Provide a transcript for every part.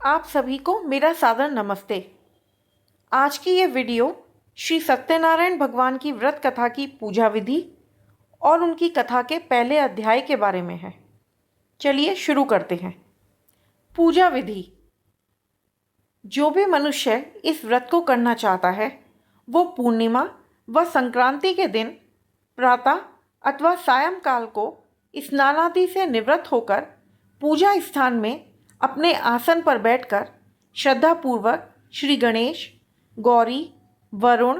आप सभी को मेरा सादर नमस्ते। आज की ये वीडियो श्री सत्यनारायण भगवान की व्रत कथा की पूजा विधि और उनकी कथा के पहले अध्याय के बारे में है। चलिए शुरू करते हैं। पूजा विधि। जो भी मनुष्य इस व्रत को करना चाहता है वो पूर्णिमा व संक्रांति के दिन प्रातः अथवा सायंकाल को स्नानादि से निवृत्त होकर पूजा स्थान में अपने आसन पर बैठकर श्रद्धापूर्वक श्री गणेश, गौरी, वरुण,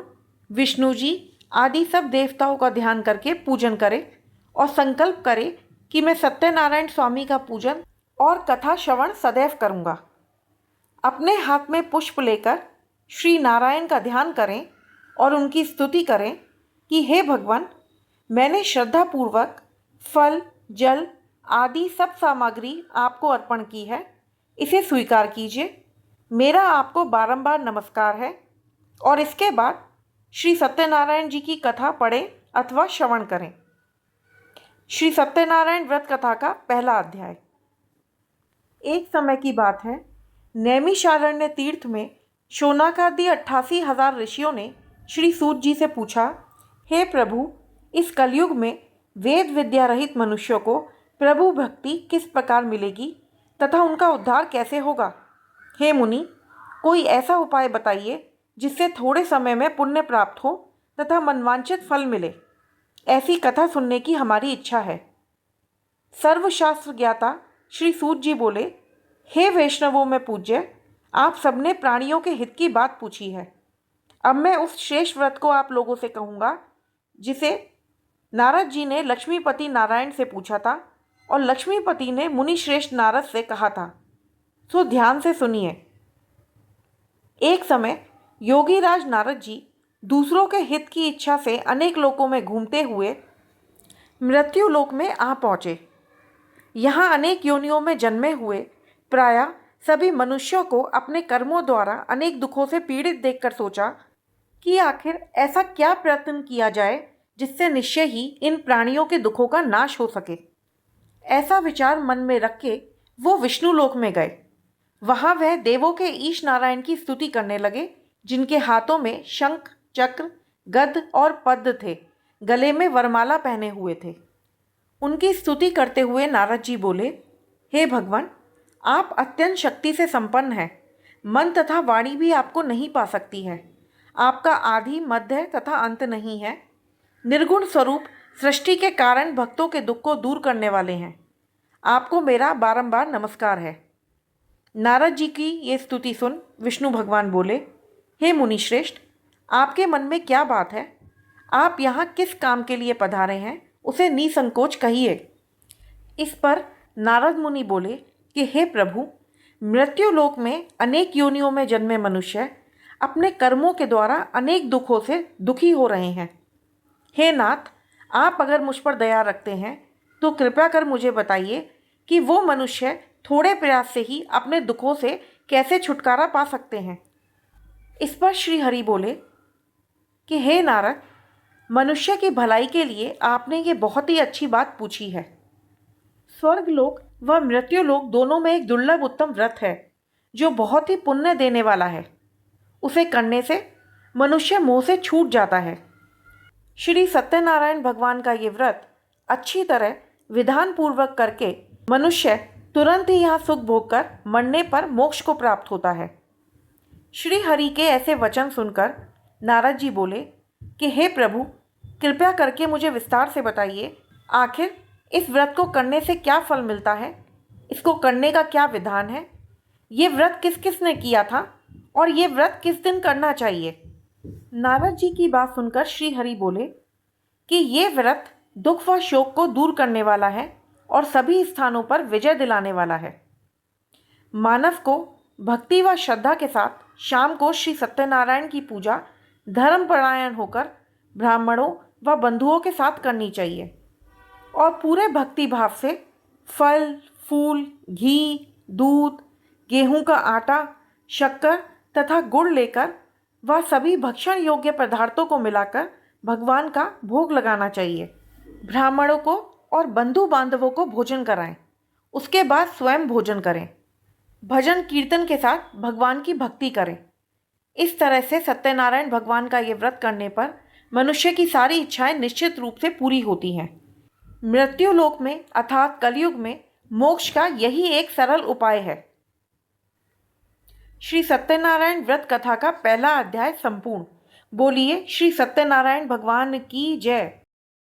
विष्णु जी आदि सब देवताओं का ध्यान करके पूजन करे और संकल्प करे कि मैं सत्यनारायण स्वामी का पूजन और कथा श्रवण सदैव करूँगा। अपने हाथ में पुष्प लेकर श्री नारायण का ध्यान करें और उनकी स्तुति करें कि हे भगवान, मैंने श्रद्धापूर्वक फल, जल आदि सब सामग्री आपको अर्पण की है, इसे स्वीकार कीजिए। मेरा आपको बारंबार नमस्कार है। और इसके बाद श्री सत्यनारायण जी की कथा पढ़ें अथवा श्रवण करें। श्री सत्यनारायण व्रत कथा का पहला अध्याय। एक समय की बात है, नैमिषारण्य तीर्थ में शोनाकादि 88,000 ऋषियों ने श्री सूत जी से पूछा, हे प्रभु, इस कलयुग में वेद विद्या रहित मनुष्यों को प्रभु भक्ति किस प्रकार मिलेगी तथा उनका उद्धार कैसे होगा? हे मुनि, कोई ऐसा उपाय बताइए जिससे थोड़े समय में पुण्य प्राप्त हो तथा मनवांछित फल मिले। ऐसी कथा सुनने की हमारी इच्छा है। सर्वशास्त्र ज्ञाता श्री सूत जी बोले, हे वैष्णवों में पूज्य, आप सबने प्राणियों के हित की बात पूछी है। अब मैं उस शेष व्रत को आप लोगों से कहूँगा जिसे नारद जी ने लक्ष्मीपति नारायण से पूछा था और लक्ष्मीपति ने मुनि श्रेष्ठ नारद से कहा था। सो ध्यान से सुनिए। एक समय योगीराज नारद जी दूसरों के हित की इच्छा से अनेक लोकों में घूमते हुए मृत्यु लोक में आ पहुँचे। यहाँ अनेक योनियों में जन्मे हुए प्रायः सभी मनुष्यों को अपने कर्मों द्वारा अनेक दुखों से पीड़ित देखकर सोचा कि आखिर ऐसा क्या प्रयत्न किया जाए जिससे निश्चय ही इन प्राणियों के दुखों का नाश हो सके। ऐसा विचार मन में रख के वो विष्णु लोक में गए। वहाँ वह देवों के ईश नारायण की स्तुति करने लगे, जिनके हाथों में शंख, चक्र, गद और पद्म थे, गले में वरमाला पहने हुए थे। उनकी स्तुति करते हुए नारद जी बोले, हे भगवान, आप अत्यंत शक्ति से संपन्न हैं। मन तथा वाणी भी आपको नहीं पा सकती है। आपका आदि, मध्य तथा अंत नहीं है। निर्गुण स्वरूप सृष्टि के कारण भक्तों के दुख को दूर करने वाले हैं। आपको मेरा बारंबार नमस्कार है। नारद जी की ये स्तुति सुन विष्णु भगवान बोले, हे मुनिश्रेष्ठ, आपके मन में क्या बात है? आप यहाँ किस काम के लिए पधारे हैं, उसे निसंकोच कहिए। इस पर नारद मुनि बोले कि हे प्रभु, मृत्यु लोक में अनेक योनियों में जन्मे मनुष्य अपने कर्मों के द्वारा अनेक दुखों से दुखी हो रहे हैं। हे नाथ, आप अगर मुझ पर दया रखते हैं तो कृपया कर मुझे बताइए कि वो मनुष्य थोड़े प्रयास से ही अपने दुखों से कैसे छुटकारा पा सकते हैं। इस पर श्री हरि बोले कि हे नारद, मनुष्य की भलाई के लिए आपने ये बहुत ही अच्छी बात पूछी है। स्वर्ग लोक व मृत्यु लोक दोनों में एक दुर्लभ उत्तम व्रत है जो बहुत ही पुण्य देने वाला है। उसे करने से मनुष्य मोह से छूट जाता है। श्री सत्यनारायण भगवान का ये व्रत अच्छी तरह विधान पूर्वक करके मनुष्य तुरंत ही यहाँ सुख भोग कर मरने पर मोक्ष को प्राप्त होता है। श्री हरि के ऐसे वचन सुनकर नारद जी बोले कि हे प्रभु, कृपया करके मुझे विस्तार से बताइए, आखिर इस व्रत को करने से क्या फल मिलता है, इसको करने का क्या विधान है, ये व्रत किस किस ने किया था और ये व्रत किस दिन करना चाहिए। नारद जी की बात सुनकर श्री हरि बोले कि ये व्रत दुख व शोक को दूर करने वाला है और सभी स्थानों पर विजय दिलाने वाला है। मानव को भक्ति व श्रद्धा के साथ शाम को श्री सत्यनारायण की पूजा धर्मपरायण होकर ब्राह्मणों व बंधुओं के साथ करनी चाहिए और पूरे भक्ति भाव से फल, फूल, घी, दूध, गेहूं का आटा, शक्कर तथा गुड़ लेकर वह सभी भक्षण योग्य पदार्थों को मिलाकर भगवान का भोग लगाना चाहिए। ब्राह्मणों को और बंधु बांधवों को भोजन कराएं, उसके बाद स्वयं भोजन करें। भजन कीर्तन के साथ भगवान की भक्ति करें। इस तरह से सत्यनारायण भगवान का ये व्रत करने पर मनुष्य की सारी इच्छाएं निश्चित रूप से पूरी होती हैं। मृत्यु लोक में अर्थात कलयुग में मोक्ष का यही एक सरल उपाय है। श्री सत्यनारायण व्रत कथा का पहला अध्याय संपूर्ण। बोलिए श्री सत्यनारायण भगवान की जय।